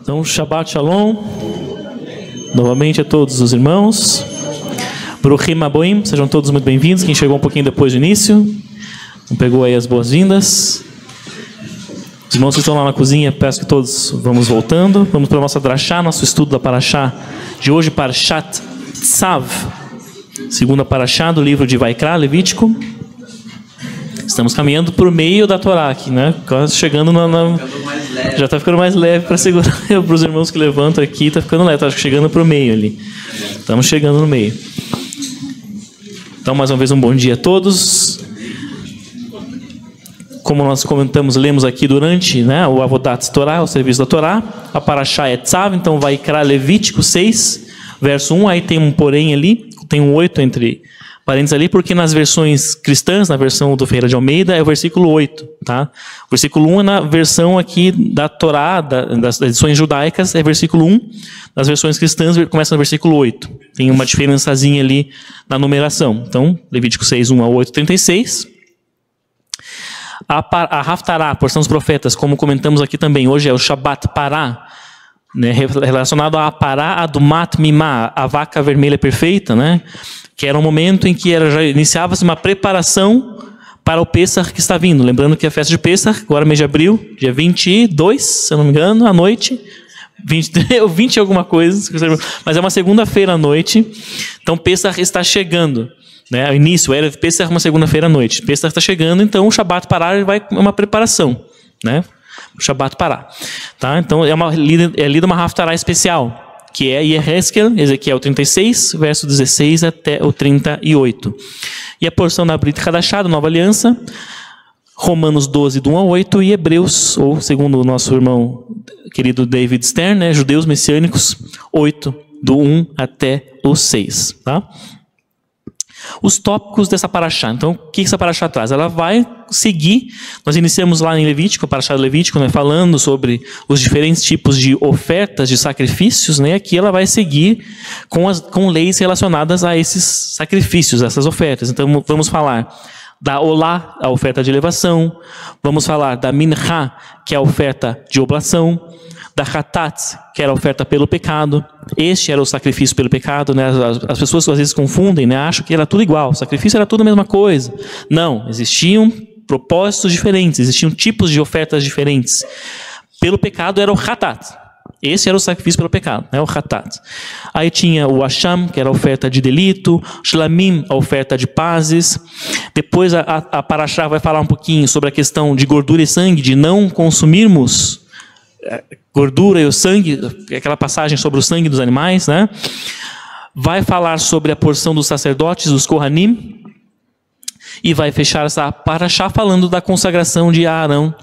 Então, Shabbat Shalom, novamente a todos os irmãos. Bruchim Aboim, sejam todos muito bem-vindos. Quem chegou um pouquinho depois do início, não pegou aí as boas-vindas. Os irmãos que estão lá na cozinha, peço que todos vamos voltando. Vamos para a nossa drachá, nosso estudo da Parashá de hoje, Parashat Tzav, segunda Parashá do livro de Vaikra, Levítico. Estamos caminhando por meio da Torá aqui, né? Quase chegando já está ficando mais leve para segurar para os irmãos que levantam aqui, está ficando leve, está chegando para o meio ali. Estamos chegando no meio. Então, mais uma vez, um bom dia a todos. Como nós comentamos, lemos aqui durante, né, o Avodat Torá, o serviço da Torá, a Parashá é Tzav, então vai criar Levítico 6, verso 1, aí tem um porém ali, tem um 8 entre parênteses ali, porque nas versões cristãs, na versão do Ferreira de Almeida, é o versículo 8, tá? O versículo 1 é na versão aqui da Torá, das edições judaicas, é versículo 1, nas versões cristãs começa no versículo 8. Tem uma diferençazinha ali na numeração. Então, Levítico 6, 1 a 8, 36. A Haftará, a porção dos profetas, como comentamos aqui também, hoje é o Shabbat Pará, né, relacionado a Pará Adumat Mimá, a vaca vermelha perfeita, né, que era um momento em que já iniciava-se uma preparação para o Pêssar que está vindo. Lembrando que a festa de Pêssar, agora mês de abril, dia 22, se eu não me engano, à noite, 20 e alguma coisa, mas é uma segunda-feira à noite, então Pêssar está chegando. Né, o início, era Pêssar uma segunda-feira à noite. Pêssar está chegando, então o Shabbat Pará vai uma preparação, né? O Shabbat Pará, tá? Então é lida uma Haftará especial, que é Yehezkel, Ezequiel 36, verso 16 até o 38. E a porção da Brit Hadashá, da Nova Aliança, Romanos 12, do 1 ao 8, e Hebreus, ou segundo o nosso irmão querido David Stern, né, Judeus Messiânicos, 8, do 1 até o 6, tá? Os tópicos dessa Parashá. Então, o que essa Parashá traz? Ela vai seguir, nós iniciamos lá em Levítico, a Parashá de Levítico, né, falando sobre os diferentes tipos de ofertas, de sacrifícios, né, aqui ela vai seguir com leis relacionadas a esses sacrifícios, a essas ofertas. Então, vamos falar da Olá, a oferta de elevação, vamos falar da Minchá, que é a oferta de oblação, da Hatat, que era a oferta pelo pecado. Este era o sacrifício pelo pecado, né? As pessoas às vezes confundem, né? Acham que era tudo igual, o sacrifício era tudo a mesma coisa. Não, existiam propósitos diferentes, existiam tipos de ofertas diferentes. Pelo pecado era o Hatat. Esse era o sacrifício pelo pecado, né? O Hatat. Aí tinha o Asham, que era a oferta de delito, Shlamim, a oferta de pazes. Depois a Parashá vai falar um pouquinho sobre a questão de gordura e sangue, de não consumirmos gordura e o sangue, aquela passagem sobre o sangue dos animais, né? Vai falar sobre a porção dos sacerdotes, dos Kohanim, e vai fechar essa Parashá falando da consagração de Aharon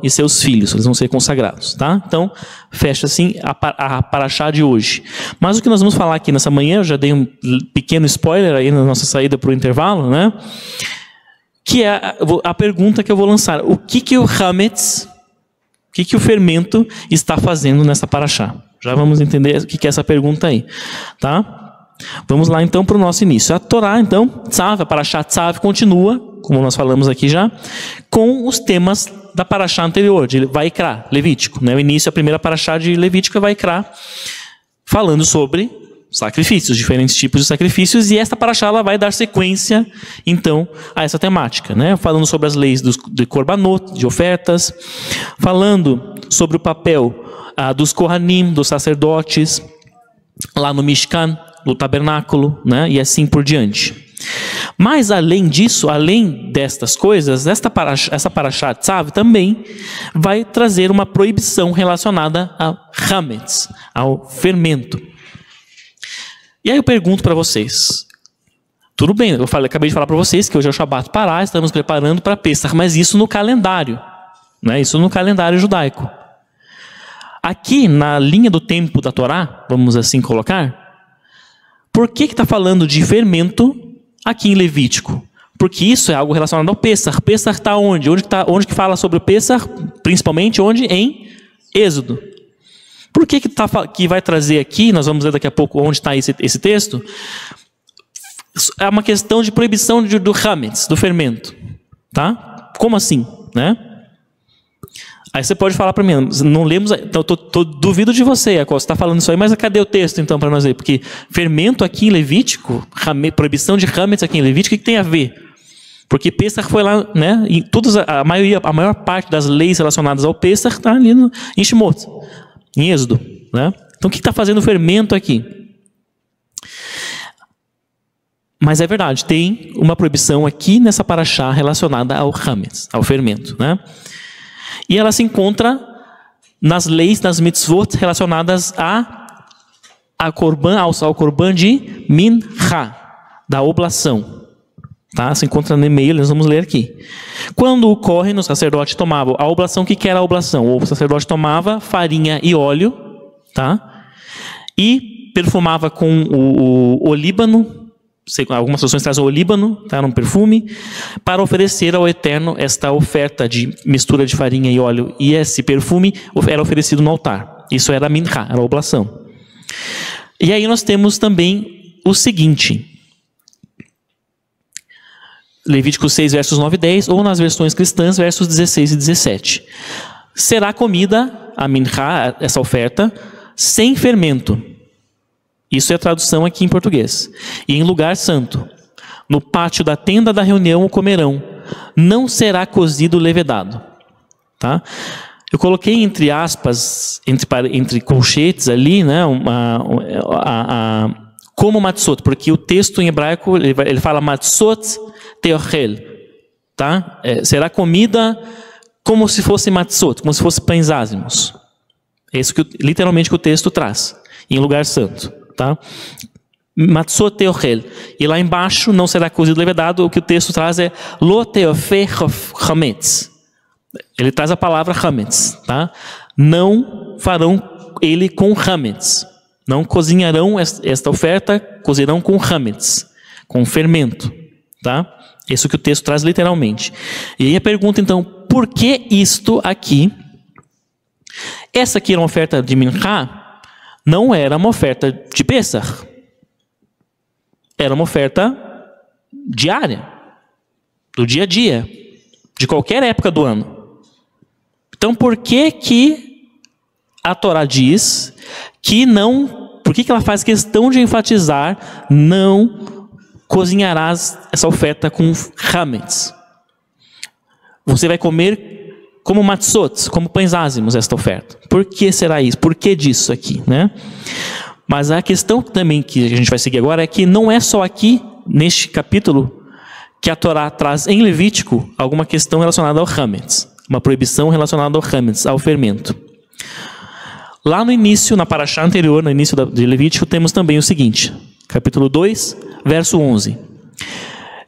e seus filhos. Eles vão ser consagrados, tá? Então, fecha assim a Parashá de hoje. Mas o que nós vamos falar aqui nessa manhã, eu já dei um pequeno spoiler aí na nossa saída para o intervalo, né? Que é a pergunta que eu vou lançar. O que o Hametz, o que o fermento está fazendo nessa Parashá? Já vamos entender o que é essa pergunta aí, tá? Vamos lá então para o nosso início. A Torá, então, Tzav, a Parashá Tzav continua, como nós falamos aqui já, com os temas da Parashá anterior, de Vaikra, Levítico, né? O início, a primeira Parashá de Levítico é Vaikra, falando sobre sacrifícios, diferentes tipos de sacrifícios, e esta Parashá ela vai dar sequência, então, a essa temática, né? Falando sobre as leis de Korbanot, de ofertas, falando sobre o papel dos Kohanim, dos sacerdotes, lá no Mishkan, no tabernáculo, né? E assim por diante. Mas, além disso, além destas coisas, essa Parashá Tzav também vai trazer uma proibição relacionada a Hametz, ao fermento. E aí eu pergunto para vocês, tudo bem, acabei de falar para vocês que hoje é o Shabbat Pará, estamos preparando para Pêssar, mas isso no calendário, né? Isso no calendário judaico. Aqui na linha do tempo da Torá, vamos assim colocar, por que está falando de fermento aqui em Levítico? Porque isso é algo relacionado ao Pêssar. Pêssar está onde? Onde que fala sobre o Pêssar? Principalmente onde? Em Êxodo. Por que vai trazer aqui, nós vamos ver daqui a pouco onde está esse texto, é uma questão de proibição do Hametz, do fermento. Tá? Como assim? Né? Aí você pode falar para mim, não lemos, então duvido de você, você está falando isso aí, mas cadê o texto então para nós ler? Porque fermento aqui em Levítico, proibição de Hametz aqui em Levítico, o que tem a ver? Porque Pesach foi lá, né? E a maior parte das leis relacionadas ao Pesach está ali em Shemot, em Êxodo, né? Então o que está fazendo o fermento aqui? Mas é verdade, tem uma proibição aqui nessa paraxá relacionada ao Hametz, ao fermento, né? E ela se encontra nas leis, nas mitzvot relacionadas ao korban de mincha, da oblação. Tá? Se encontra no e-mail, nós vamos ler aqui. Quando o Kohen, o sacerdote, tomava a oblação, o que era a oblação? O sacerdote tomava farinha e óleo, tá? E perfumava com o olíbano. Algumas traduções trazem o olíbano, tá, um perfume, para oferecer ao Eterno esta oferta de mistura de farinha e óleo. E esse perfume era oferecido no altar. Isso era a mincha, era a oblação. E aí nós temos também o seguinte. Levítico 6, versos 9 e 10, ou nas versões cristãs, versos 16 e 17. Será comida a mincha, essa oferta, sem fermento. Isso é a tradução aqui em português. E em lugar santo. No pátio da tenda da reunião o comerão. Não será cozido levedado. Tá? Eu coloquei entre aspas, entre colchetes ali, né, como matzot, porque o texto em hebraico ele fala matzot teochel. Tá? Será comida como se fosse matzot, como se fosse pães ázimos. É isso que literalmente que o texto traz. Em lugar santo. Tá? Matzot teochel. E lá embaixo não será cozido levedado. O que o texto traz é lo teofe chametz. Ele traz a palavra chametz, tá? Não farão ele com chametz. Não cozinharão esta oferta, cozirão com chametz, com fermento, tá? Isso que o texto traz literalmente. E aí a pergunta então, por que isto aqui? Essa aqui era uma oferta de mincha. Não era uma oferta de Pesach. Era uma oferta diária. Do dia a dia. De qualquer época do ano. Então por que a Torá diz que não... Por que ela faz questão de enfatizar não cozinharás essa oferta com chametz? Você vai comer como matzot, como pães ázimos esta oferta. Por que será isso? Por que disso aqui, né? Mas a questão também que a gente vai seguir agora é que não é só aqui, neste capítulo, que a Torá traz em Levítico alguma questão relacionada ao chametz. Uma proibição relacionada ao chametz, ao fermento. Lá no início, na paraxá anterior, no início de Levítico, temos também o seguinte. Capítulo 2, verso 11.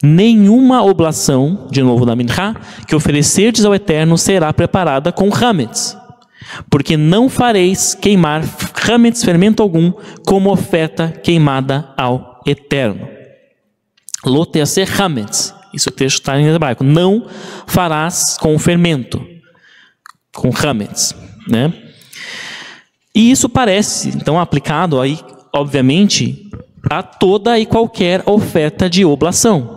Nenhuma oblação, de novo da mincha, que oferecerdes ao Eterno será preparada com chametz, porque não fareis queimar chametz, fermento algum, como oferta queimada ao Eterno. Lo teaser chametz, isso o texto está em hebraico, não farás com fermento, com chametz, né? E isso parece, então, aplicado aí, obviamente, a toda e qualquer oferta de oblação.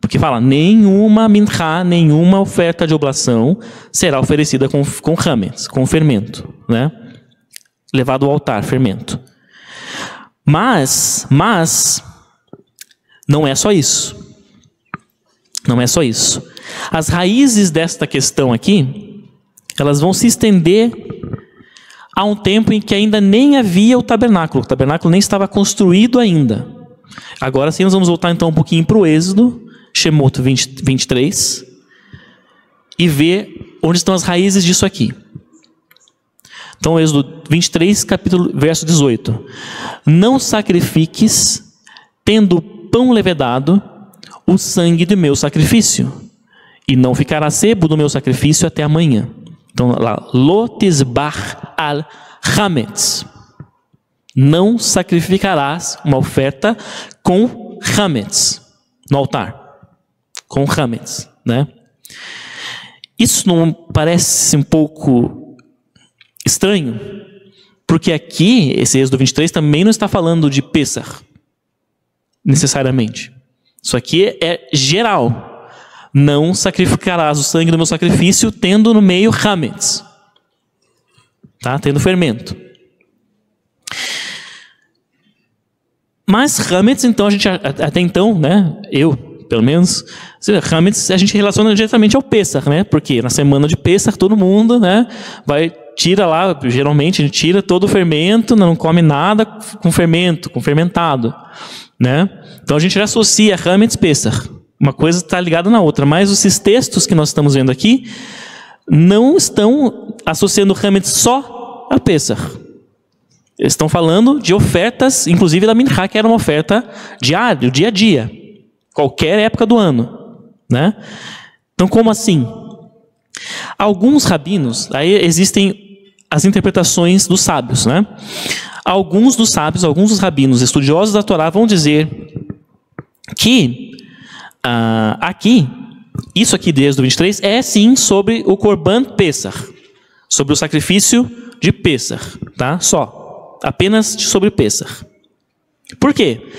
Porque fala, nenhuma mincha, nenhuma oferta de oblação será oferecida com chametz, com fermento, né? Levado ao altar, fermento. Mas, não é só isso. Não é só isso. As raízes desta questão aqui, elas vão se estender a um tempo em que ainda nem havia o tabernáculo. O tabernáculo nem estava construído ainda. Agora sim, nós vamos voltar então um pouquinho para o Êxodo, Shemot 23, e ver onde estão as raízes disso aqui. Então, Êxodo 23, verso 18. Não sacrifiques, tendo pão levedado, o sangue do meu sacrifício, e não ficará sebo do meu sacrifício até amanhã. Então, lá, lo tisbach al chametz. Não sacrificarás uma oferta com chametz no altar. Com chametz, né? Isso não parece um pouco estranho? Porque aqui, esse Êxodo 23 também não está falando de Pesach, necessariamente. Isso aqui é geral. Não sacrificarás o sangue do meu sacrifício, tendo no meio chametz. tá? Tendo fermento. Mas Hametz, então, a gente até então, né, eu, pelo menos, Hametz a gente relaciona diretamente ao Pessach, né? Porque na semana de Pessach todo mundo, né, tira lá, geralmente a gente tira todo o fermento, não come nada com fermento, com fermentado, né? Então a gente já associa Hametz Pessach. Uma coisa está ligada na outra, mas esses textos que nós estamos vendo aqui não estão associando Hametz só a Pessach. Eles estão falando de ofertas, inclusive da Minchá, que era uma oferta diária, dia a dia, qualquer época do ano, né? Então, como assim? Alguns rabinos, aí existem as interpretações dos sábios, né? Alguns dos sábios, alguns dos rabinos estudiosos da Torá vão dizer que aqui, isso aqui de Êxodo 23, é sim sobre o Korban Pessach, sobre o sacrifício de Pessach, tá? Só. Apenas sobre Pessach. Por quê?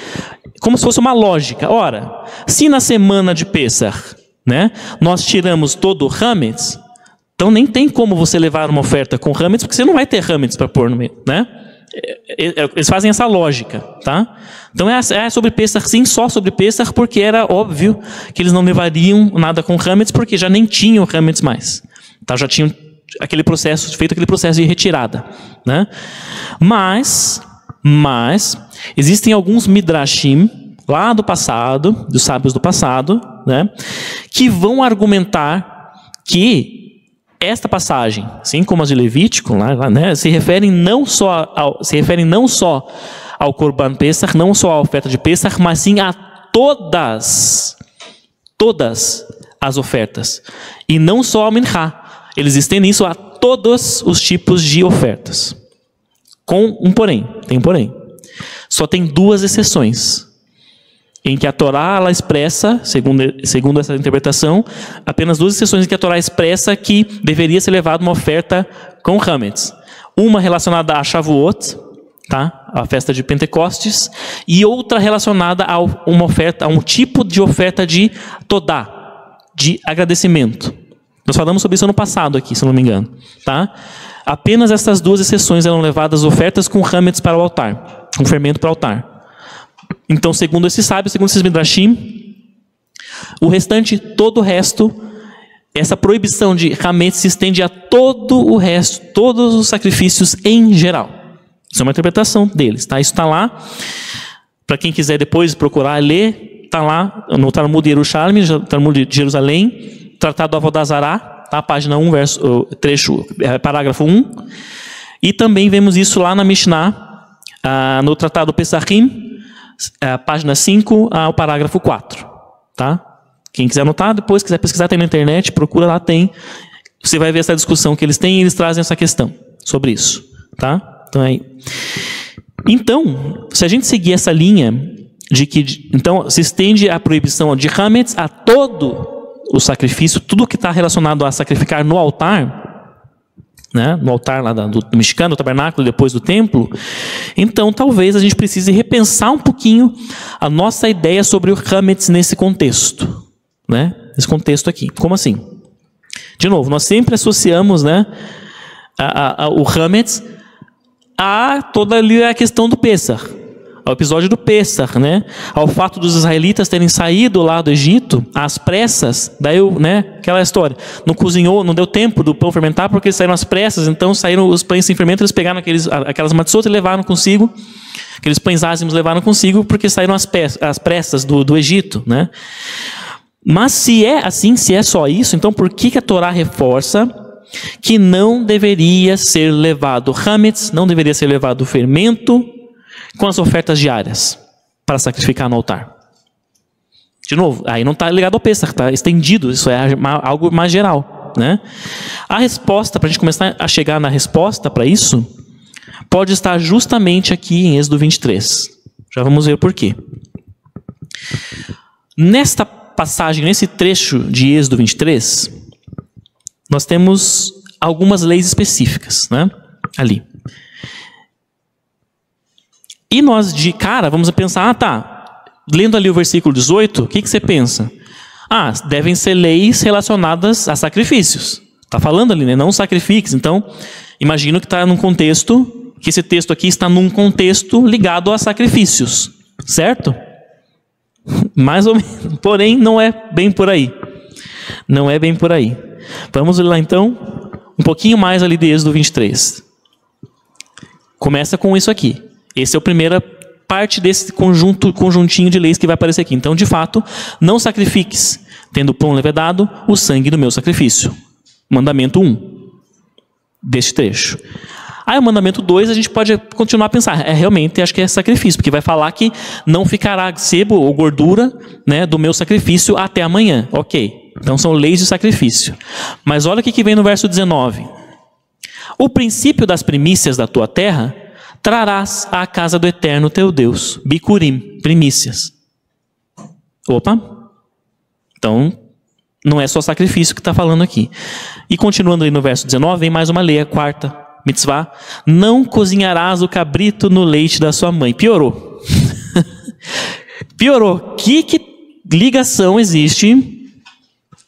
Como se fosse uma lógica. Ora, se na semana de Pessach, né, nós tiramos todo o Hametz, então nem tem como você levar uma oferta com Hametz, porque você não vai ter Hametz para pôr no meio, né? Eles fazem essa lógica, tá? Então é sobre Pessach, sim, só sobre Pessach, porque era óbvio que eles não levariam nada com Hametz, porque já nem tinham Hametz mais. Tá? Já tinham feito aquele processo de retirada, né? Mas existem alguns midrashim lá do passado, dos sábios do passado, né, que vão argumentar que esta passagem, assim como as de Levítico, né, se referem não só ao Korban Pesach, não só à oferta de Pesach, mas sim a todas as ofertas, e não só ao Minchá. Eles estendem isso a todos os tipos de ofertas. Com um porém, tem um porém. Só tem duas exceções, em que a Torá ela expressa, segundo essa interpretação, apenas duas exceções em que a Torá expressa que deveria ser levada uma oferta com Hametz. Uma relacionada a Shavuot, tá? A festa de Pentecostes, e outra relacionada a um tipo de oferta de Todá, de agradecimento. Nós falamos sobre isso ano passado aqui, se não me engano, tá? Apenas essas duas exceções eram levadas ofertas com Hametz para o altar, com fermento para o altar. Então, segundo esses sábios, segundo esses midrashim, o restante, todo o resto, essa proibição de Hametz se estende a todo o resto, todos os sacrifícios em geral. Isso é uma interpretação deles, tá? Isso está lá, para quem quiser depois procurar ler, está lá no Talmud de Yerushalmi, Talmud de Jerusalém, Tratado do Avodazará, tá? Página 1, parágrafo 1. E também vemos isso lá na Mishnah, no Tratado Pesachim, página 5, ao parágrafo 4. Tá? Quem quiser anotar, depois quiser pesquisar, tem na internet, procura lá, tem. Você vai ver essa discussão que eles têm e eles trazem essa questão sobre isso. Tá? Então, se a gente seguir essa linha de que então se estende a proibição de Hametz a todo o sacrifício, tudo que está relacionado a sacrificar no altar, né, no altar lá do Mishkan, do tabernáculo, depois do templo, então talvez a gente precise repensar um pouquinho a nossa ideia sobre o Hametz nesse contexto, né, nesse contexto aqui. Como assim? De novo, nós sempre associamos, né, o Hametz a toda ali a questão do Pessach, ao episódio do Pessach, né? Ao fato dos israelitas terem saído lá do Egito às pressas, daí, né, aquela história, não cozinhou, não deu tempo do pão fermentar porque eles saíram às pressas, então saíram os pães sem fermento, eles pegaram aquelas matzot e levaram consigo, aqueles pães ázimos levaram consigo porque saíram às pressas do Egito, né? Mas se é assim, se é só isso, então por que a Torá reforça que não deveria ser levado Hametz, não deveria ser levado o fermento com as ofertas diárias para sacrificar no altar? De novo, aí não está ligado ao Pessach, está estendido, isso é algo mais geral, né? A resposta, para a gente começar a chegar na resposta para isso, pode estar justamente aqui em Êxodo 23. Já vamos ver o porquê. Nesta passagem, nesse trecho de Êxodo 23, nós temos algumas leis específicas, né? Ali. E nós, de cara, vamos pensar, lendo ali o versículo 18, o que você pensa? Devem ser leis relacionadas a sacrifícios. Está falando ali, né? Não sacrifiques. Então, imagino que está num contexto, que esse texto aqui está num contexto ligado a sacrifícios, certo? Mais ou menos, porém não é bem por aí. Não é bem por aí. Vamos ler lá então, um pouquinho mais ali de Êxodo 23. Começa com isso aqui. Esse é a primeira parte desse conjuntinho de leis que vai aparecer aqui. Então, de fato, não sacrifiques, tendo pão levedado, o sangue do meu sacrifício. Mandamento 1 deste trecho. Aí o mandamento 2 a gente pode continuar a pensar. Realmente, acho que é sacrifício, porque vai falar que não ficará sebo ou gordura, né, do meu sacrifício até amanhã. Ok, então são leis de sacrifício. Mas olha o que vem no verso 19. O princípio das primícias da tua terra trarás à casa do Eterno teu Deus. Bikurim, primícias. Opa! Então, não é só sacrifício que está falando aqui. E continuando aí no verso 19, vem mais uma lei, a quarta mitzvah. Não cozinharás o cabrito no leite da sua mãe. Piorou. Piorou. Que ligação existe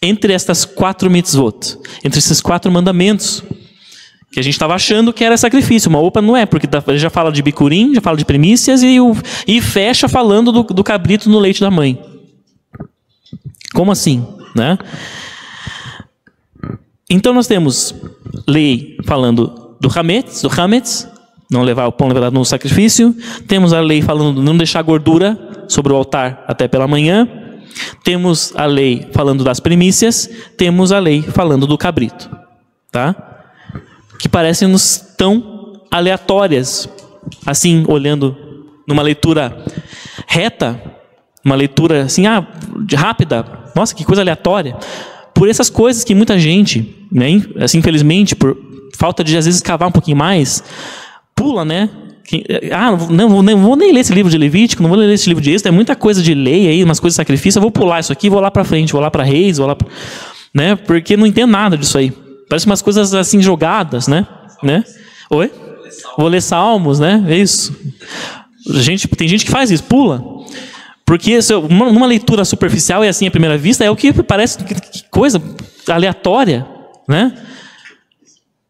entre estas 4 mitzvot? Entre esses 4 mandamentos? Que a gente estava achando que era sacrifício. Mas opa, não é, porque ele já fala de bicurim, já fala de primícias e fecha falando do cabrito no leite da mãe. Como assim? Né? Então nós temos lei falando do hametz, não levar o pão levedado no sacrifício. Temos a lei falando de não deixar gordura sobre o altar até pela manhã. Temos a lei falando das primícias. Temos a lei falando do cabrito. Tá? Que parecem-nos tão aleatórias, assim, olhando numa leitura reta, uma leitura assim, rápida. Nossa, que coisa aleatória. Por essas coisas que muita gente, né, assim, infelizmente, por falta de, às vezes, cavar um pouquinho mais, pula, né? Não vou nem ler esse livro de Levítico, não vou ler esse livro de Êxodo, é muita coisa de lei aí, umas coisas de sacrifício, eu vou pular isso aqui, vou lá para frente, vou lá para Reis, vou lá pra, né? Porque não entendo nada disso aí. Parece umas coisas assim jogadas, né? Oi? Vou ler Salmos, né? É isso. Tem gente que faz isso, pula. Porque numa leitura superficial e assim à primeira vista, é o que parece que coisa aleatória, né?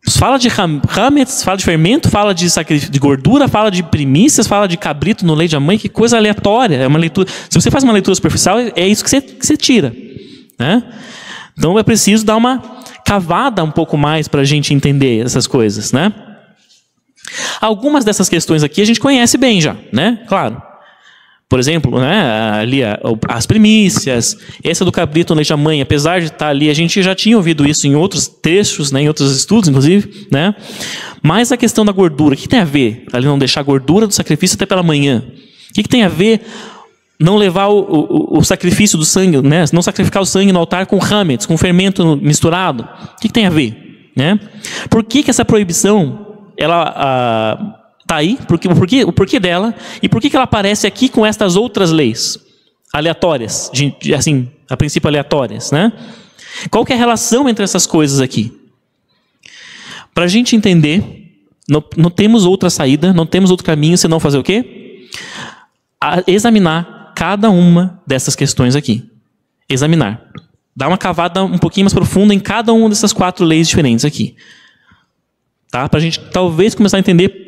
Fala de hametz, fala de fermento, fala de gordura, fala de primícias, fala de cabrito no leite da mãe, que coisa aleatória. É uma leitura. Se você faz uma leitura superficial, é isso que você tira, né? Então é preciso dar uma cavada um pouco mais para a gente entender essas coisas, né? Algumas dessas questões aqui a gente conhece bem já, né? Claro. Por exemplo, né, ali as primícias, essa do cabrito no leite da mãe, apesar de estar ali, a gente já tinha ouvido isso em outros textos, né, em outros estudos, inclusive, né? Mas a questão da gordura, o que tem a ver? Ali não deixar a gordura do sacrifício até pela manhã. O que tem a ver não levar o sacrifício do sangue, né? Não sacrificar o sangue no altar com hametz, com fermento misturado? O que tem a ver? Né? Por que essa proibição, ela está aí? O porquê dela? E por que ela aparece aqui com estas outras leis aleatórias, assim, a princípio aleatórias, né? Qual que é a relação entre essas coisas aqui? Para a gente entender, não temos outra saída, não temos outro caminho senão fazer o quê? Examinar cada uma dessas questões aqui. Examinar. Dar uma cavada um pouquinho mais profunda em cada uma dessas 4 leis diferentes aqui. Tá? Para a gente talvez começar a entender,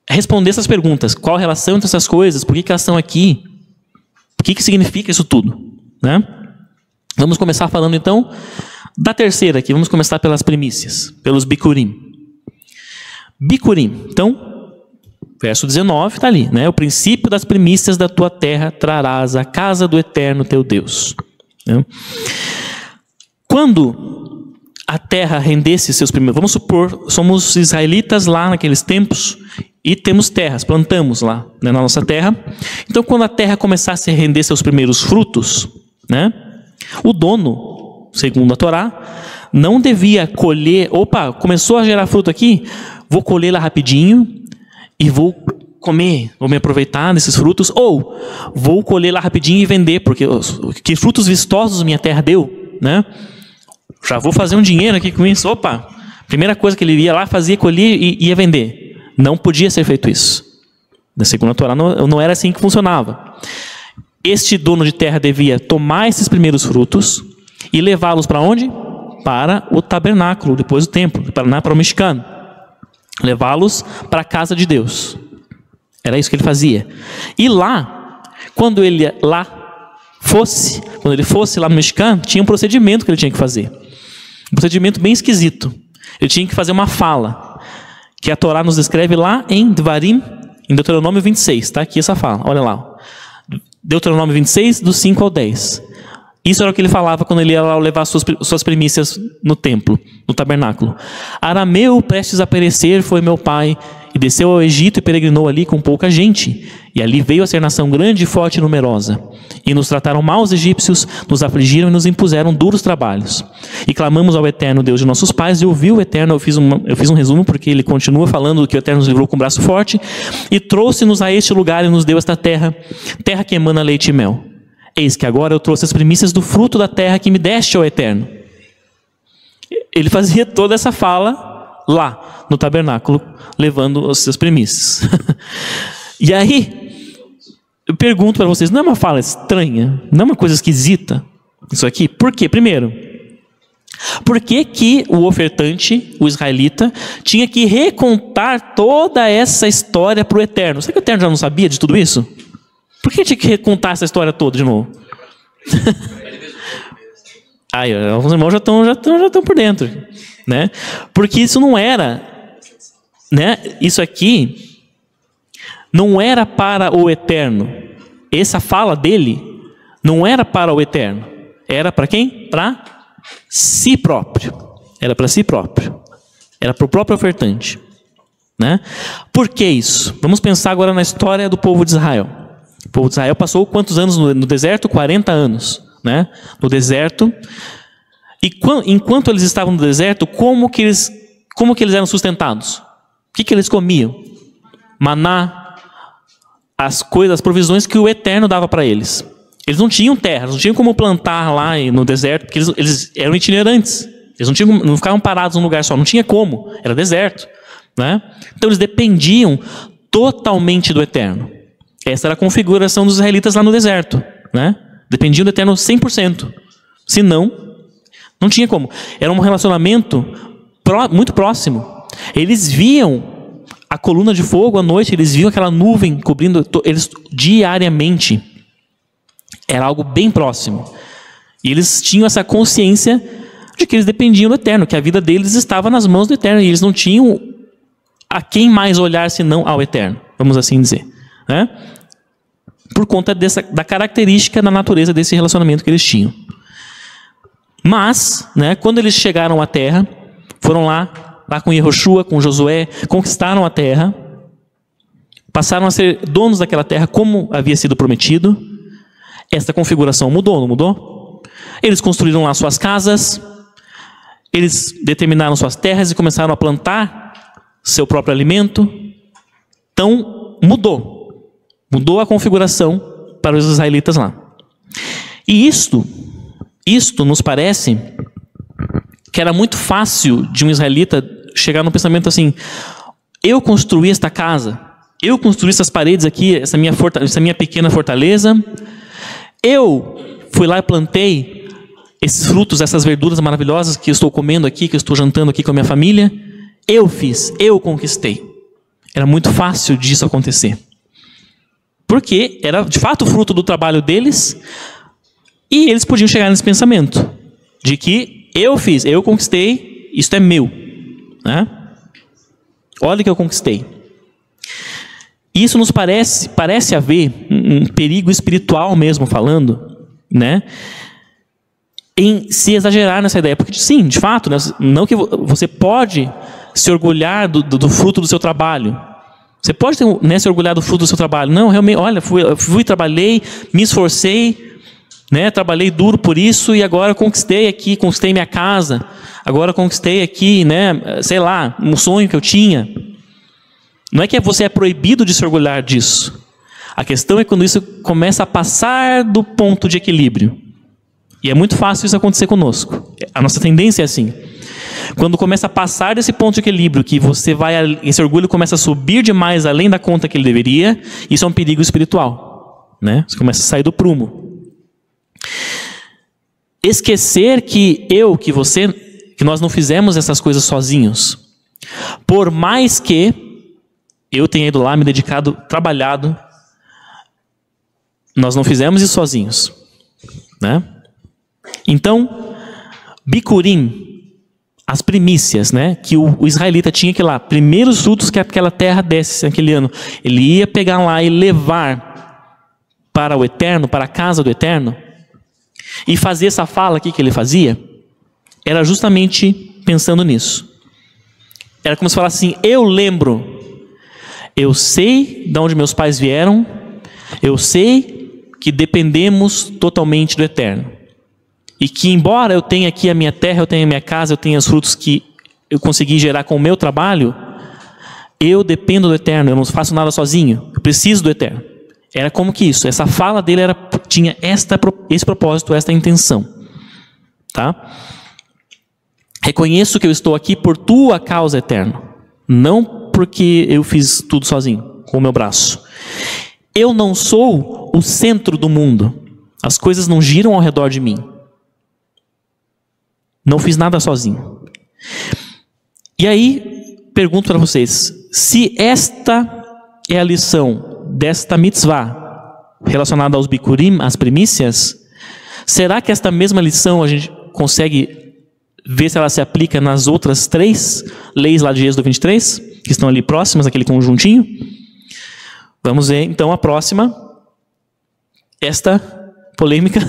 responder essas perguntas. Qual a relação entre essas coisas? Por que elas estão aqui? O que significa isso tudo? Né? Vamos começar falando então da terceira aqui. Vamos começar pelas primícias, pelos bikurim. Bikurim. Então, verso 19 está ali, né? O princípio das primícias da tua terra trarás à casa do Eterno teu Deus. Né? Quando a terra rendesse seus primeiros... Vamos supor, somos israelitas lá naqueles tempos e temos terras, plantamos lá, né, na nossa terra. Então, quando a terra começasse a render seus primeiros frutos, né, o dono, segundo a Torá, não devia colher... Opa, começou a gerar fruto aqui? Vou colher lá rapidinho e vou comer, vou me aproveitar desses frutos, ou vou colher lá rapidinho e vender, porque que frutos vistosos minha terra deu, né? Já vou fazer um dinheiro aqui com isso. Opa, primeira coisa que ele ia lá, fazia, colher e ia vender. Não podia ser feito isso. Segundo a Torá, não era assim que funcionava. Este dono de terra devia tomar esses primeiros frutos e levá-los para onde? Para o tabernáculo, depois do templo, para o mexicano. levá-los para a casa de Deus. Era isso que ele fazia. E lá, quando ele fosse lá no Mishkan, tinha um procedimento que ele tinha que fazer. Um procedimento bem esquisito. Ele tinha que fazer uma fala, que a Torá nos descreve lá em Devarim, em Deuteronômio 26. Está aqui essa fala, olha lá. Deuteronômio 26, do 5 ao 10. Isso era o que ele falava quando ele ia lá levar suas primícias no templo, no tabernáculo. Arameu, prestes a perecer, foi meu pai, e desceu ao Egito e peregrinou ali com pouca gente. E ali veio a ser nação grande, forte e numerosa. E nos trataram mal os egípcios, nos afligiram e nos impuseram duros trabalhos. E clamamos ao Eterno Deus de nossos pais, e ouviu o Eterno. Eu fiz um resumo, porque ele continua falando que o Eterno nos livrou com um braço forte, e trouxe-nos a este lugar e nos deu esta terra, terra que emana leite e mel. Eis que agora eu trouxe as primícias do fruto da terra que me deste, ó Eterno. Ele fazia toda essa fala lá no tabernáculo, levando as suas primícias. E aí, eu pergunto para vocês, não é uma fala estranha? Não é uma coisa esquisita isso aqui? Por quê? Primeiro, por que o ofertante, o israelita, tinha que recontar toda essa história para o Eterno? Será que o Eterno já não sabia de tudo isso? Por que tinha que recontar essa história toda de novo? Aí, os irmãos já estão por dentro, né? Porque isso não era, né? Isso aqui não era para o Eterno. Essa fala dele não era para o Eterno. Era para quem? Para si próprio. Era para si próprio. Era para o próprio ofertante, né? Por que isso? Vamos pensar agora na história do povo de Israel. O povo de Israel passou quantos anos no deserto? 40 anos, né? No deserto. E enquanto eles estavam no deserto, como que eles eram sustentados? O que eles comiam? Maná, as provisões que o Eterno dava para eles. Eles não tinham terra, não tinham como plantar lá no deserto, porque eles eram itinerantes. Eles não ficavam parados num lugar só, não tinha como, era deserto, né? Então eles dependiam totalmente do Eterno. Essa era a configuração dos israelitas lá no deserto, né? Dependiam do Eterno 100%. Senão, não tinha como. Era um relacionamento muito próximo. Eles viam a coluna de fogo à noite, eles viam aquela nuvem cobrindo eles diariamente. Era algo bem próximo. E eles tinham essa consciência de que eles dependiam do Eterno, que a vida deles estava nas mãos do Eterno. E eles não tinham a quem mais olhar senão ao Eterno, vamos assim dizer, né? Por conta da característica da natureza desse relacionamento que eles tinham. Mas, né, quando eles chegaram à terra, foram lá com Yehoshua, com Josué, conquistaram a terra, passaram a ser donos daquela terra como havia sido prometido. Essa configuração mudou, não mudou? Eles construíram lá suas casas, eles determinaram suas terras e começaram a plantar seu próprio alimento. Então, mudou a configuração para os israelitas lá. E isto nos parece que era muito fácil de um israelita chegar no pensamento assim: eu construí esta casa, eu construí essas paredes aqui, essa minha pequena fortaleza, eu fui lá e plantei esses frutos, essas verduras maravilhosas que eu estou comendo aqui, que eu estou jantando aqui com a minha família, eu fiz, eu conquistei. Era muito fácil disso acontecer. Porque era de fato fruto do trabalho deles, e eles podiam chegar nesse pensamento de que eu fiz, eu conquistei, isso é meu, né? Olha o que eu conquistei. Isso nos parece haver um perigo espiritual mesmo falando, né? Em se exagerar nessa ideia, porque sim, de fato, né? Não que você pode se orgulhar do fruto do seu trabalho. Você pode né, se orgulhar do fruto do seu trabalho. Não, realmente, olha, fui, trabalhei, me esforcei, né, trabalhei duro por isso e agora conquistei minha casa, agora conquistei aqui, né, sei lá, um sonho que eu tinha. Não é que você é proibido de se orgulhar disso. A questão é quando isso começa a passar do ponto de equilíbrio. E é muito fácil isso acontecer conosco. A nossa tendência é assim. Quando começa a passar desse ponto de equilíbrio, que esse orgulho começa a subir demais além da conta que ele deveria, isso é um perigo espiritual, né? Você começa a sair do prumo. Esquecer que nós não fizemos essas coisas sozinhos. Por mais que eu tenha ido lá, me dedicado, trabalhado, nós não fizemos isso sozinhos, né? Então, Bikurim, as primícias, né, que o israelita tinha que ir lá, primeiros frutos que aquela terra desse naquele ano, ele ia pegar lá e levar para o Eterno, para a casa do Eterno, e fazer essa fala aqui que ele fazia, era justamente pensando nisso. Era como se falasse assim: eu lembro, eu sei de onde meus pais vieram, eu sei que dependemos totalmente do Eterno. E que embora eu tenha aqui a minha terra, eu tenha a minha casa, eu tenha os frutos que eu consegui gerar com o meu trabalho, eu dependo do Eterno, eu não faço nada sozinho, eu preciso do Eterno. Era como que isso, essa fala dele tinha esse propósito, esta intenção. Tá? Reconheço que eu estou aqui por tua causa, Eterno, não porque eu fiz tudo sozinho, com o meu braço. Eu não sou o centro do mundo, as coisas não giram ao redor de mim. Não fiz nada sozinho. E aí, pergunto para vocês, se esta é a lição desta mitzvah relacionada aos bikurim, às primícias, será que esta mesma lição a gente consegue ver se ela se aplica nas outras 3 leis lá de Êxodo 23, que estão ali próximas, aquele conjuntinho? Vamos ver então a próxima, esta polêmica,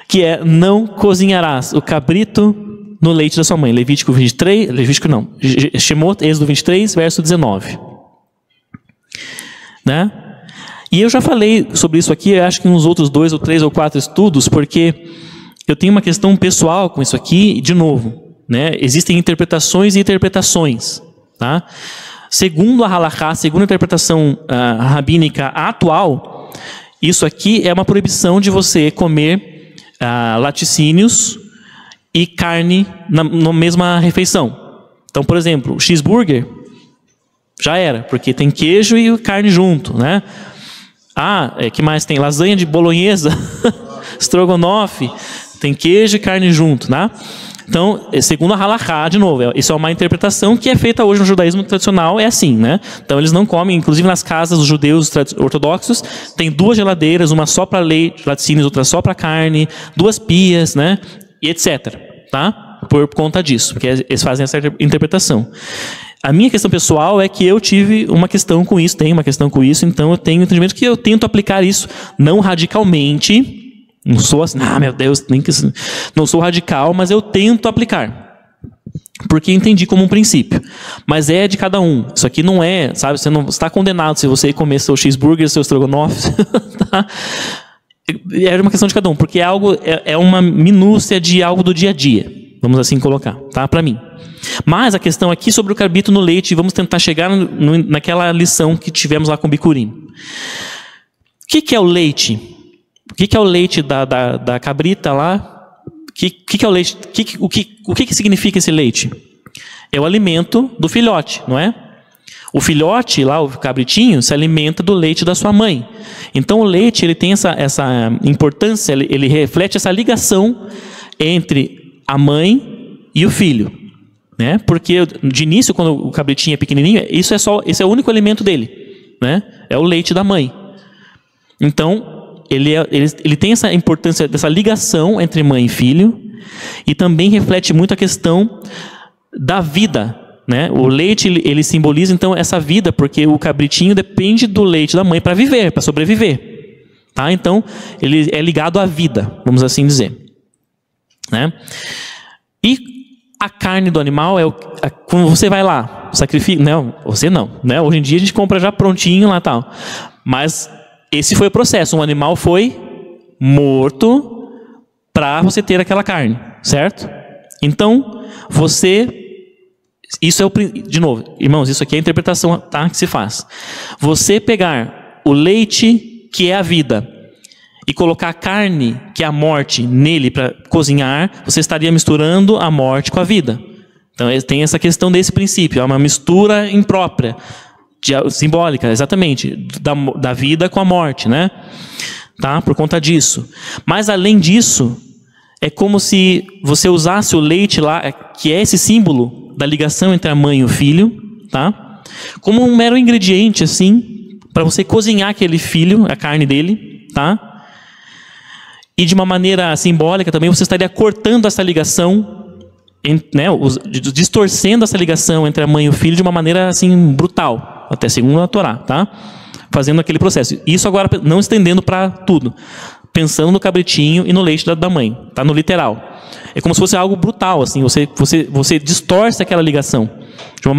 que é: não cozinharás o cabrito no leite da sua mãe. Levítico 23, Levítico não, Shemot, Êxodo 23, verso 19. Né? E eu já falei sobre isso aqui, acho que nos outros 2 ou 3 ou 4 estudos, porque eu tenho uma questão pessoal com isso aqui, de novo, né? Existem interpretações e interpretações, tá? Segundo a halakha, segundo a interpretação rabínica atual, isso aqui é uma proibição de você comer laticínios e carne na mesma refeição. Então, por exemplo, o cheeseburger já era, porque tem queijo e carne junto, né? Que mais tem? Lasanha de bolonhesa, estrogonofe, tem queijo e carne junto, né? Então, segundo a halakha, de novo, isso é uma interpretação que é feita hoje no judaísmo tradicional, é assim, né? Então, eles não comem, inclusive nas casas dos judeus ortodoxos, tem 2 geladeiras, uma só para leite, laticínios, outra só para carne, 2 pias, né? E etc, tá? Por conta disso, porque eles fazem essa interpretação. A minha questão pessoal é que eu tive uma questão com isso, tenho uma questão com isso, então eu tenho entendimento que eu tento aplicar isso, não radicalmente. Não sou assim, meu Deus, não sou radical, mas eu tento aplicar. Porque entendi como um princípio. Mas é de cada um. Isso aqui não é, sabe, você não está condenado se você comer seu cheeseburger, seu estrogonofe. Tá? É uma questão de cada um, porque é uma minúcia de algo do dia a dia. Vamos assim colocar, tá? Para mim. Mas a questão aqui sobre o cabrito no leite, vamos tentar chegar naquela lição que tivemos lá com o Bikurim. O que é o leite? O que é o leite da cabrita lá? O que é o leite? O que significa esse leite? É o alimento do filhote, não é? O filhote lá, o cabritinho, se alimenta do leite da sua mãe. Então o leite ele tem essa importância, ele reflete essa ligação entre a mãe e o filho, né? Porque de início, quando o cabritinho é pequenininho, esse é o único alimento dele, né? É o leite da mãe. Então ele tem essa importância dessa ligação entre mãe e filho, e também reflete muito a questão da vida, né? O leite ele simboliza então essa vida, porque o cabritinho depende do leite da mãe para viver, para sobreviver, tá? Então ele é ligado à vida, vamos assim dizer, né? E a carne do animal quando você vai lá, sacrifica, não, você não, né? Hoje em dia a gente compra já prontinho lá tal, mas esse foi o processo. Um animal foi morto para você ter aquela carne, certo? Então, isso é de novo, irmãos, isso aqui é a interpretação, tá, que se faz. Você pegar o leite, que é a vida, e colocar a carne, que é a morte, nele para cozinhar, você estaria misturando a morte com a vida. Então, tem essa questão desse princípio, é uma mistura imprópria. Simbólica, exatamente, da vida com a morte, né? Tá? Por conta disso. Mas além disso, é como se você usasse o leite lá, que é esse símbolo da ligação entre a mãe e o filho, tá? Como um mero ingrediente, assim, para você cozinhar aquele filho, a carne dele, tá? E de uma maneira simbólica também, você estaria cortando essa ligação, né, distorcendo essa ligação entre a mãe e o filho de uma maneira assim brutal, até segundo a Torá, tá? Fazendo aquele processo. Isso agora não estendendo para tudo, pensando no cabritinho e no leite da mãe, tá? No literal. É como se fosse algo brutal, assim. Você distorce aquela ligação de uma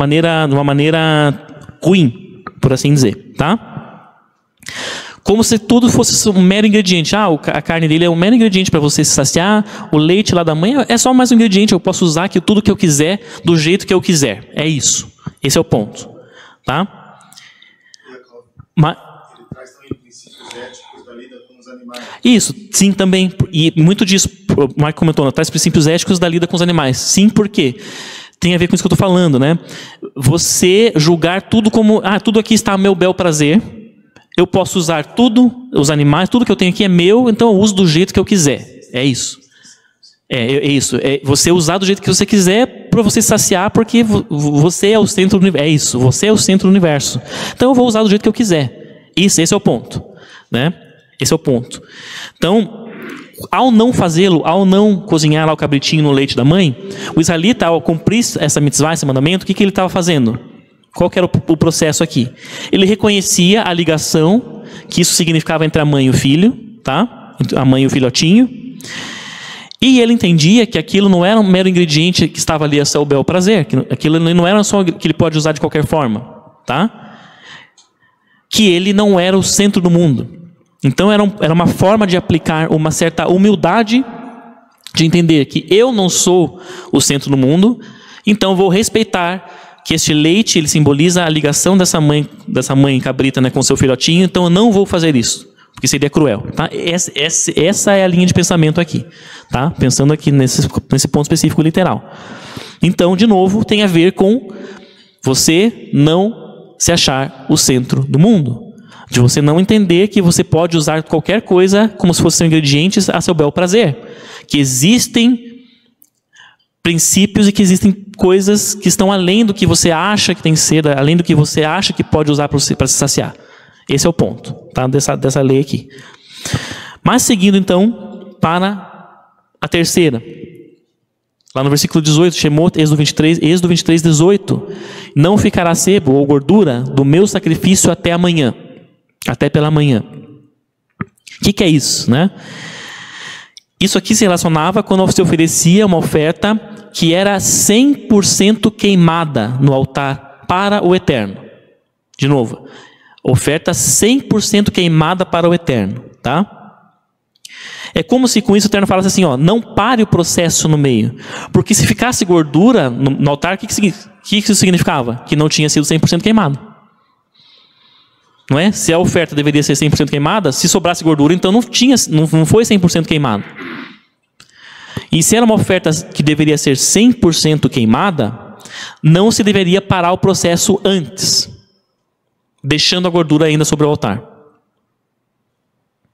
maneira ruim, por assim dizer, tá? Como se tudo fosse um mero ingrediente. A carne dele é um mero ingrediente para você se saciar. O leite lá da mãe é só mais um ingrediente. Eu posso usar aqui tudo que eu quiser, do jeito que eu quiser. É isso. Esse é o ponto. Tá? Mas ele traz também princípios éticos da lida com os animais. Isso, sim, também. E muito disso, o Marco comentou, traz princípios éticos da lida com os animais. Sim, por quê? Tem a ver com isso que eu estou falando, né? Você julgar tudo como... tudo aqui está a meu bel prazer. Eu posso usar tudo, os animais, tudo que eu tenho aqui é meu, então eu uso do jeito que eu quiser. É isso. É isso. É você usar do jeito que você quiser para você saciar, porque você é o centro do universo. É isso. Você é o centro do universo. Então eu vou usar do jeito que eu quiser. Esse é o ponto, né? Esse é o ponto. Então, ao não fazê-lo, ao não cozinhar lá o cabritinho no leite da mãe, o israelita, ao cumprir essa mitzvah, esse mandamento, o que ele estava fazendo? Qual que era o processo aqui? Ele reconhecia a ligação que isso significava entre a mãe e o filho, tá? A mãe e o filhotinho. E ele entendia que aquilo não era um mero ingrediente que estava ali a seu bel prazer, que aquilo não era só que ele pode usar de qualquer forma, tá? Que ele não era o centro do mundo. Então era uma forma de aplicar uma certa humildade, de entender que eu não sou o centro do mundo, então vou respeitar que este leite ele simboliza a ligação dessa mãe cabrita, né, com seu filhotinho, então eu não vou fazer isso, porque seria cruel. Tá? Essa é a linha de pensamento aqui, tá? Pensando aqui nesse ponto específico literal. Então, de novo, tem a ver com você não se achar o centro do mundo, de você não entender que você pode usar qualquer coisa como se fossem ingredientes a seu bel prazer, que existem princípios e que existem coisas que estão além do que você acha que tem que ser, além do que você acha que pode usar para se saciar. Esse é o ponto, tá? dessa lei aqui. Mas seguindo então para a terceira. Lá no versículo 18, Shemot, Êxodo 23, 18. Não ficará sebo ou gordura do meu sacrifício até amanhã. Até pela manhã. O que é isso, né? Isso aqui se relacionava quando se oferecia uma oferta que era 100% queimada no altar para o Eterno. De novo, oferta 100% queimada para o Eterno, tá? É como se com isso o Eterno falasse assim, não pare o processo no meio. Porque se ficasse gordura no altar, o que isso significava? Que não tinha sido 100% queimado. Não é? Se a oferta deveria ser 100% queimada, se sobrasse gordura, então não foi 100% queimado. E se era uma oferta que deveria ser 100% queimada, não se deveria parar o processo antes, deixando a gordura ainda sobre o altar.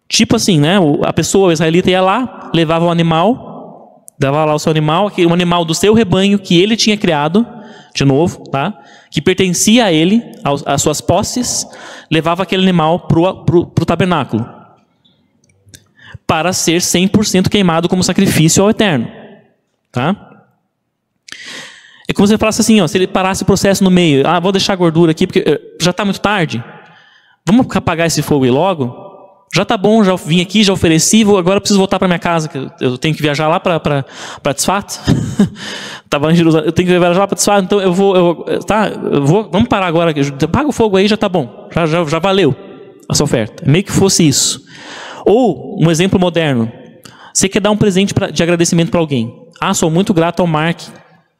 Tipo assim, né? A pessoa, o israelita, ia lá, levava o animal, dava lá o seu animal, um animal do seu rebanho que ele tinha criado, de novo, tá? Que pertencia a ele, às suas posses, levava aquele animal pro tabernáculo, para ser 100% queimado como sacrifício ao Eterno, tá? É como se ele falasse assim, se ele parasse o processo no meio, vou deixar a gordura aqui porque já está muito tarde, vamos apagar esse fogo aí logo? Já está bom, já vim aqui, já ofereci, agora eu preciso voltar para minha casa, que eu tenho que viajar lá para Tzfat. Estava em Jerusalém, eu tenho que viajar lá para Tzfat, então vamos parar agora, apaga o fogo aí, já está bom, já valeu essa oferta. Meio que fosse isso. Ou, um exemplo moderno, você quer dar um presente de agradecimento para alguém. Sou muito grato ao Mark,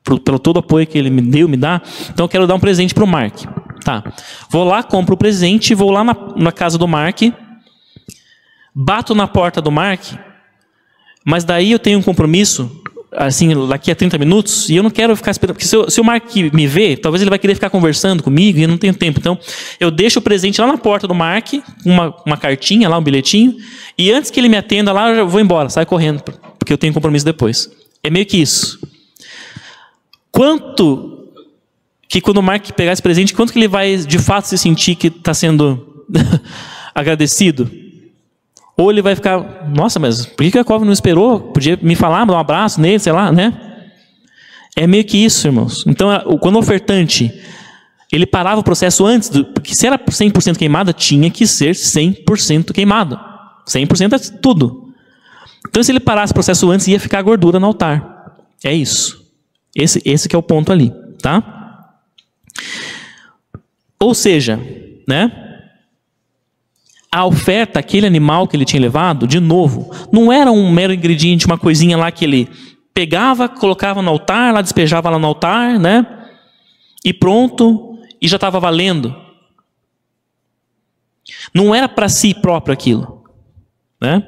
pelo todo o apoio que ele me dá, então eu quero dar um presente para o Mark. Tá. Vou lá, compro o presente, vou lá na casa do Mark, bato na porta do Mark, mas daí eu tenho um compromisso, assim, daqui a 30 minutos, e eu não quero ficar esperando, porque se o Mark me vê, talvez ele vai querer ficar conversando comigo, e eu não tenho tempo. Então, eu deixo o presente lá na porta do Mark, uma cartinha lá, um bilhetinho, e antes que ele me atenda lá, eu já vou embora, saio correndo porque eu tenho compromisso depois. É meio que isso. Quanto que quando o Mark pegar esse presente, quanto que ele vai de fato se sentir que está sendo agradecido? Ou ele vai ficar, nossa, mas por que a Yakov não esperou? Podia me falar, dar um abraço nele, sei lá, né? É meio que isso, irmãos. Então, quando o ofertante, ele parava o processo antes, porque se era 100% queimada, tinha que ser 100% queimado. 100% é tudo. Então, se ele parasse o processo antes, ia ficar gordura no altar. É isso. Esse que é o ponto ali, tá? Ou seja, né? A oferta, aquele animal que ele tinha levado, de novo, não era um mero ingrediente, uma coisinha lá que ele pegava, colocava no altar, lá despejava lá no altar, né? E pronto, e já estava valendo. Não era para si próprio aquilo, né?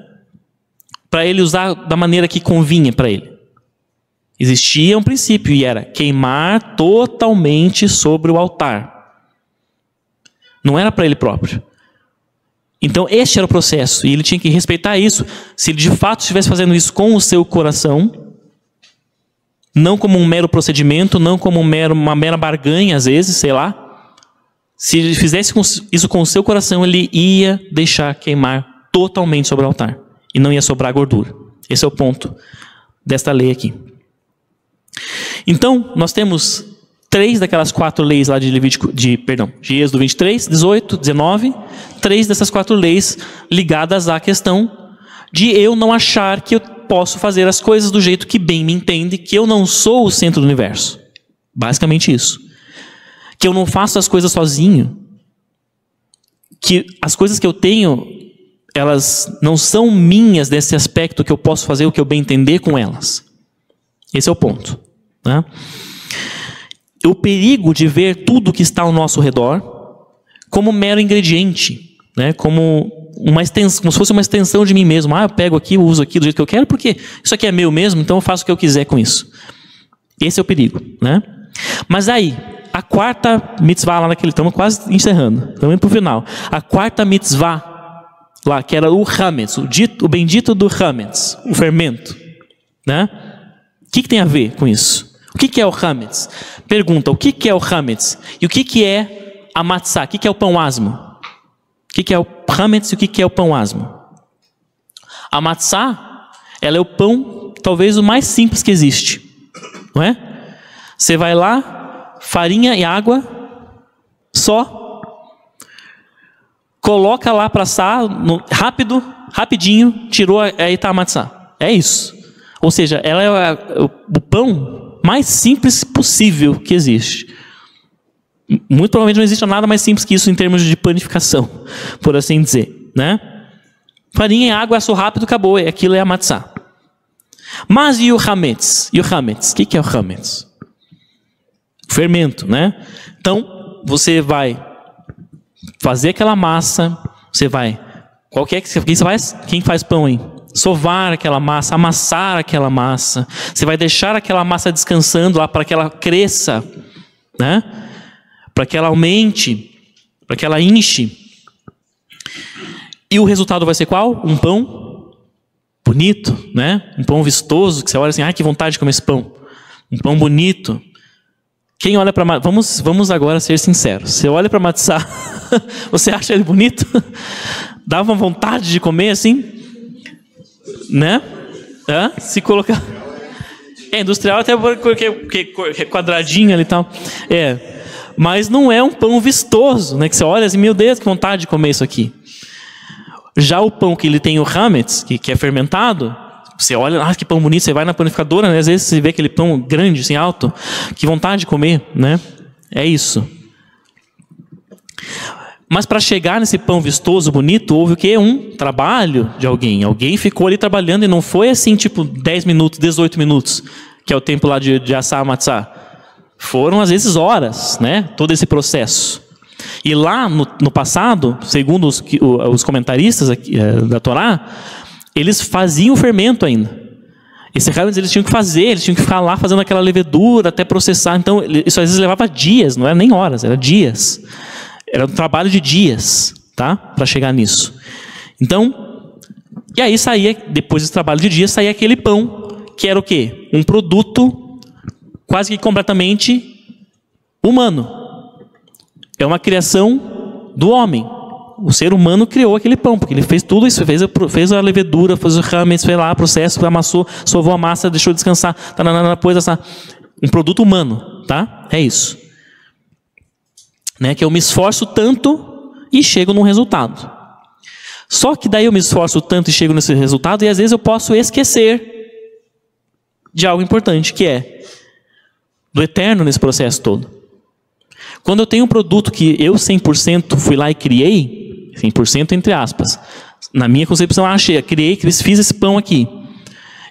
Para ele usar da maneira que convinha para ele. Existia um princípio e era queimar totalmente sobre o altar. Não era para ele próprio. Então, este era o processo, e ele tinha que respeitar isso. Se ele de fato estivesse fazendo isso com o seu coração, não como um mero procedimento, não como uma mera barganha, às vezes, sei lá. Se ele fizesse isso com o seu coração, ele ia deixar queimar totalmente sobre o altar, e não ia sobrar gordura. Esse é o ponto desta lei aqui. Então, nós temos 3 daquelas 4 leis lá de Êxodo 23, 18, 19, 3 dessas 4 leis ligadas à questão de eu não achar que eu posso fazer as coisas do jeito que bem me entende, que eu não sou o centro do universo. Basicamente isso. Que eu não faço as coisas sozinho. Que as coisas que eu tenho, elas não são minhas nesse aspecto que eu posso fazer o que eu bem entender com elas. Esse é o ponto, né? O perigo de ver tudo que está ao nosso redor como mero ingrediente, né? Como se fosse uma extensão de mim mesmo. Eu pego aqui, uso aqui do jeito que eu quero, porque isso aqui é meu mesmo, então eu faço o que eu quiser com isso. Esse é o perigo, né? Mas aí, a 4ª mitzvah lá naquele, estamos quase encerrando, estamos indo para o final. A 4ª mitzvah lá, que era o hametz, o bendito do hametz, o fermento, né? O que tem a ver com isso? O que é o hametz? Pergunta, o que é o hametz? E o que é a matzá? O que é o pão asmo? O que é o hametz e o que é o pão asmo? A matzá, ela é o pão, talvez o mais simples que existe. Não é? Você vai lá, farinha e água, só. Coloca lá para assar, rapidinho, tirou, aí está a matzá. É isso. Ou seja, ela é o pão mais simples possível que existe. Muito provavelmente não existe nada mais simples que isso em termos de panificação, por assim dizer, né? Farinha e água, assou rápido, acabou. Aquilo é a matzá. Mas e o hametz? E o hametz? O que é o hametz? O fermento, né? Então, você vai fazer aquela massa, você vai... Quem faz pão aí? Sovar aquela massa, amassar aquela massa. Você vai deixar aquela massa descansando lá para que ela cresça, né? Para que ela aumente, para que ela enche. E o resultado vai ser qual? Um pão bonito, né? Um pão vistoso, que você olha assim, que vontade de comer esse pão. Um pão bonito. Quem olha para... Vamos agora ser sinceros. Você olha para matzá, você acha ele bonito? Dá uma vontade de comer assim? Né? Se colocar... industrial até porque quadradinho ali e tal. Mas não é um pão vistoso, né? Que você olha assim, meu Deus, que vontade de comer isso aqui. Já o pão que ele tem o hametz, que é fermentado, você olha, que pão bonito, você vai na panificadora, né? Às vezes você vê aquele pão grande, assim, alto, que vontade de comer, né? É isso. Mas para chegar nesse pão vistoso, bonito, houve o quê? Um trabalho de alguém. Alguém ficou ali trabalhando e não foi assim, tipo, 10 minutos, 18 minutos, que é o tempo lá de assar a matzá. Foram, às vezes, horas, né? Todo esse processo. E lá, no passado, segundo os comentaristas aqui, da Torá, eles faziam o fermento ainda. Esse hametz eles tinham que fazer, eles tinham que ficar lá fazendo aquela levedura até processar. Então, isso às vezes levava dias, não era nem horas, era dias. Era um trabalho de dias, tá? Para chegar nisso. Então, E aí saía, depois desse trabalho de dia, saía aquele pão, que era o quê? Um produto quase que completamente humano. É uma criação do homem. O ser humano criou aquele pão, porque ele fez tudo isso, fez a levedura, fez o hametz, fez lá o processo, amassou, sovou a massa, deixou descansar, depois um produto humano, tá? É isso. Né? Que eu me esforço tanto e chego num resultado. Só que daí eu me esforço tanto e chego nesse resultado, e às vezes eu posso esquecer de algo importante, que é do eterno nesse processo todo. Quando eu tenho um produto que eu 100% fui lá e criei, 100% entre aspas, na minha concepção, criei, fiz esse pão aqui.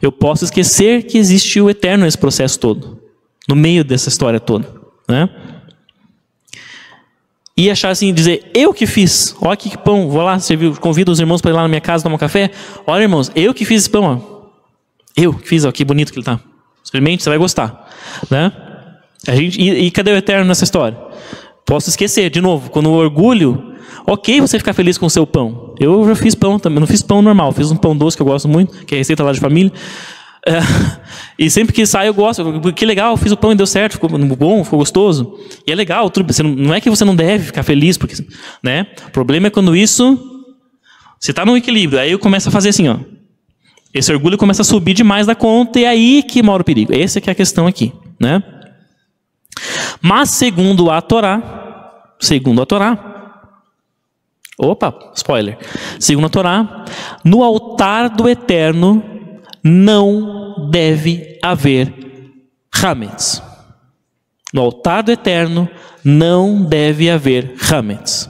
Eu posso esquecer que existe o eterno nesse processo todo, no meio dessa história toda, né? E achar assim, dizer, eu que fiz, olha que pão, vou lá, convido os irmãos para ir lá na minha casa tomar um café. Olha, irmãos, eu que fiz esse pão, ó. Eu que fiz, ó, que bonito que ele tá. Experimente, você vai gostar, né? E cadê o eterno nessa história? Posso esquecer, de novo, quando o orgulho, ok você ficar feliz com o seu pão. Eu já fiz pão também, não fiz pão normal, fiz um pão doce que eu gosto muito, que é a receita lá de família. E sempre que sai eu gosto, que legal, fiz o pão e deu certo, ficou bom, ficou gostoso. E é legal, não é que você não deve ficar feliz, porque, né? O problema é quando isso, você está no equilíbrio, aí eu começo a fazer assim, ó. Esse orgulho começa a subir demais da conta, e é aí que mora o perigo. Essa que é a questão aqui, né? Mas segundo a Torá, opa, spoiler. Segundo a Torá, no altar do eterno não deve haver hametz. No altar do eterno não deve haver hametz.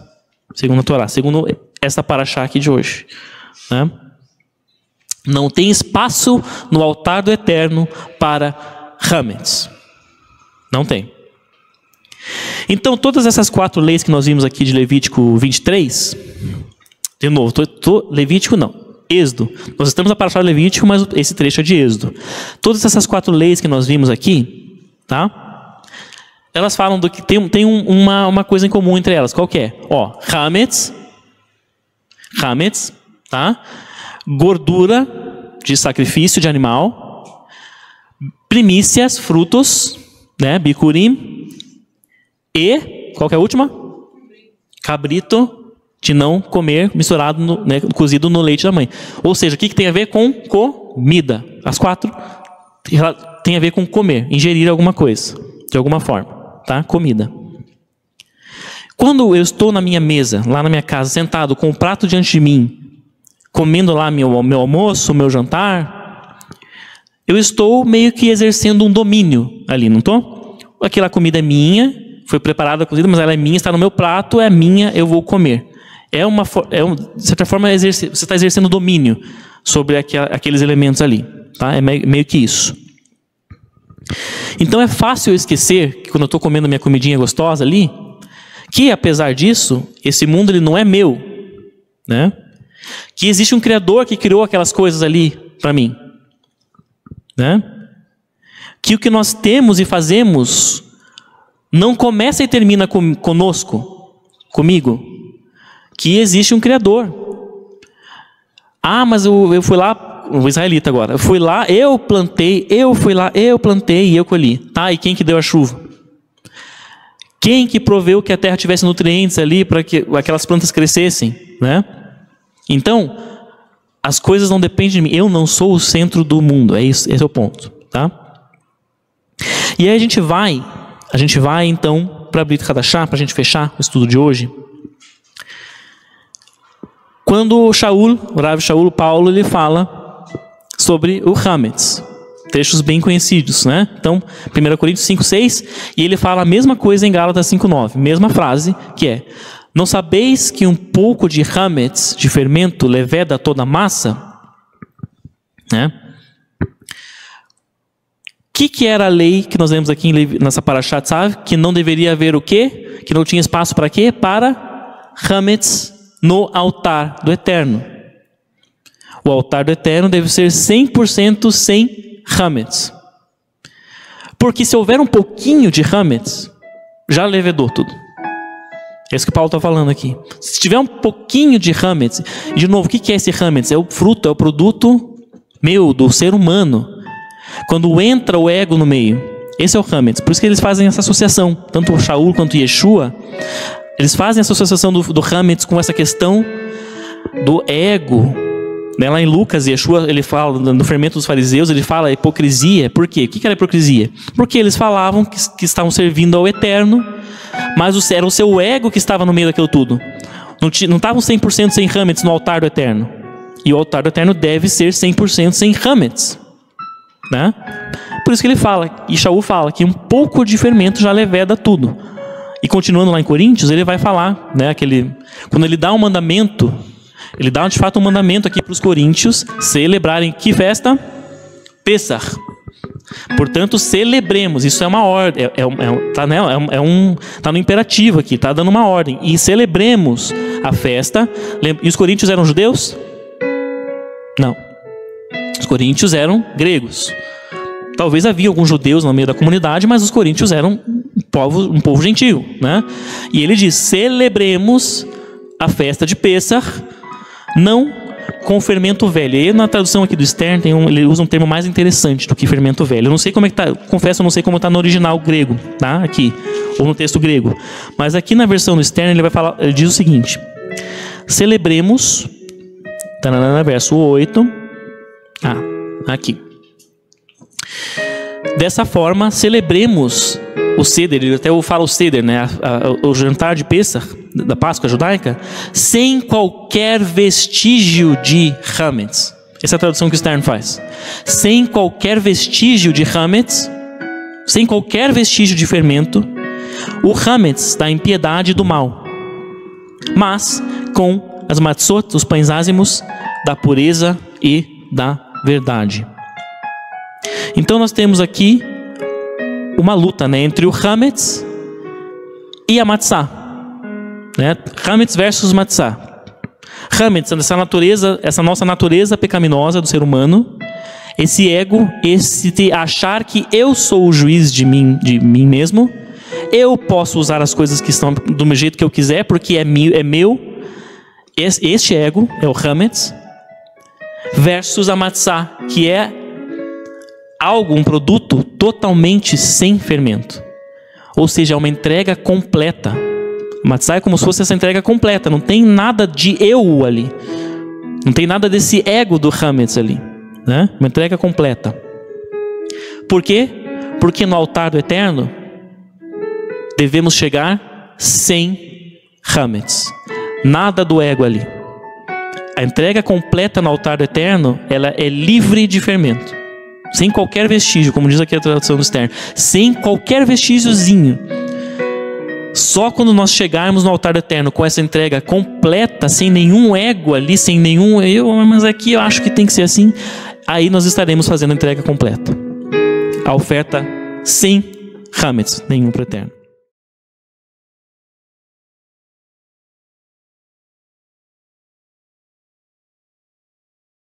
Segundo a Torá, segundo essa paraxá aqui de hoje, né? Não tem espaço no altar do eterno para hametz. Não tem. Então, todas essas 4 leis que nós vimos aqui de Levítico 23, de novo, Levítico não, Êxodo. Nós estamos a paraxá de Levítico, mas esse trecho é de Êxodo. Todas essas 4 leis que nós vimos aqui, tá? Elas falam do que tem uma coisa em comum entre elas. Qual que é? Ó, hametz, tá? Gordura de sacrifício de animal, primícias, frutos, né? Bikurim. E, qual que é a última? Cabrito de não comer misturado, né, cozido no leite da mãe. Ou seja, o que tem a ver com comida? As 4 tem a ver com comer, ingerir alguma coisa, de alguma forma, tá? Comida. Quando eu estou na minha mesa, lá na minha casa, sentado com o prato diante de mim, comendo lá meu almoço, meu jantar, eu estou meio que exercendo um domínio ali, não estou? Aquela comida é minha, foi preparada, cozida, mas ela é minha, está no meu prato, é minha, eu vou comer. De certa forma, você está exercendo domínio sobre aqueles elementos ali. Tá? É meio que isso. Então é fácil eu esquecer, que quando eu estou comendo minha comidinha gostosa ali, que apesar disso, esse mundo ele não é meu. Né? Que existe um Criador que criou aquelas coisas ali para mim. Né? Que o que nós temos e fazemos não começa e termina conosco, comigo. Que existe um Criador. Ah, mas eu fui lá, o israelita agora, eu fui lá, eu plantei, eu fui lá, eu plantei e eu colhi. Tá, e quem que deu a chuva? Quem que proveu que a terra tivesse nutrientes ali para que aquelas plantas crescessem? Né? Então, as coisas não dependem de mim. Eu não sou o centro do mundo. É isso, esse é o ponto. Tá? E aí a gente vai então para Brit Hadashah, para a gente fechar o estudo de hoje. Quando o Rav Shaul Paulo, ele fala sobre o hametz, trechos bem conhecidos, né? Então, 1 Coríntios 5:6, e ele fala a mesma coisa em Gálatas 5:9, mesma frase, que é: não sabeis que um pouco de hametz, de fermento, leveda toda a massa? Né? O que era a lei que nós vemos aqui nessa paraxá, sabe? Que não deveria haver o quê? Que não tinha espaço para quê? Para hametz no altar do eterno. O altar do eterno deve ser 100% sem hametz. Porque se houver um pouquinho de hametz, já levedou tudo. É isso que Paulo está falando aqui. Se tiver um pouquinho de hametz, de novo, o que é esse hametz? É o fruto, é o produto do ser humano. Quando entra o ego no meio, esse é o hametz. Por isso que eles fazem essa associação, tanto o Shaul quanto o Yeshua, eles fazem essa associação do hametz com essa questão do ego. Lá em Lucas, Yeshua, ele fala, no fermento dos fariseus, ele fala a hipocrisia. Por quê? O que era hipocrisia? Porque eles falavam que estavam servindo ao Eterno, mas era o seu ego que estava no meio daquilo tudo. Não estavam 100% sem hametz no altar do Eterno. E o altar do Eterno deve ser 100% sem hametz, né? Por isso que ele fala, e Shaul fala, que um pouco de fermento já leveda tudo. E continuando lá em Coríntios, ele vai falar, né, quando ele dá um mandamento, ele dá de fato um mandamento aqui para os coríntios celebrarem que festa? Pessach. Portanto, celebremos. Isso é uma ordem, tá no imperativo aqui, tá dando uma ordem. E celebremos a festa. E os coríntios eram judeus? Não. Os coríntios eram gregos. Talvez havia alguns judeus no meio da comunidade, mas os coríntios eram um povo gentil, né? E ele diz: celebremos a festa de Pessach, não com fermento velho. E na tradução aqui do Stern, ele usa um termo mais interessante do que fermento velho. Eu não sei como é que tá, confesso, eu não sei como está no original grego, tá? Aqui, ou no texto grego. Mas aqui na versão do Stern, ele diz o seguinte: celebremos, verso 8, aqui. Dessa forma, celebremos o Seder, ele até fala o Seder, né? O jantar de Pessach, da Páscoa judaica, sem qualquer vestígio de hametz. Essa é a tradução que o Stern faz. Sem qualquer vestígio de hametz, sem qualquer vestígio de fermento, o hametz da impiedade e do mal, mas com as matzot, os pães ázimos, da pureza e da verdade. Então nós temos aqui uma luta, né, entre o hametz e a matzah, né? Hametz versus matzah. Hametz, essa nossa natureza pecaminosa do ser humano, esse ego, esse achar que eu sou o juiz de mim mesmo, eu posso usar as coisas que estão do jeito que eu quiser porque é meu. Este ego é o hametz versus a matzah, que é um produto totalmente sem fermento. Ou seja, é uma entrega completa. Matzah é como se fosse essa entrega completa. Não tem nada de eu ali. Não tem nada desse ego do hametz ali, né? Uma entrega completa. Por quê? Porque no altar do Eterno devemos chegar sem hametz. Nada do ego ali. A entrega completa no altar do Eterno, ela é livre de fermento. Sem qualquer vestígio, como diz aqui a tradução do Stern. Sem qualquer vestígiozinho. Só quando nós chegarmos no altar eterno com essa entrega completa, sem nenhum ego ali, sem nenhum mas aqui eu acho que tem que ser assim, aí nós estaremos fazendo a entrega completa. A oferta sem hametz nenhum para o Eterno.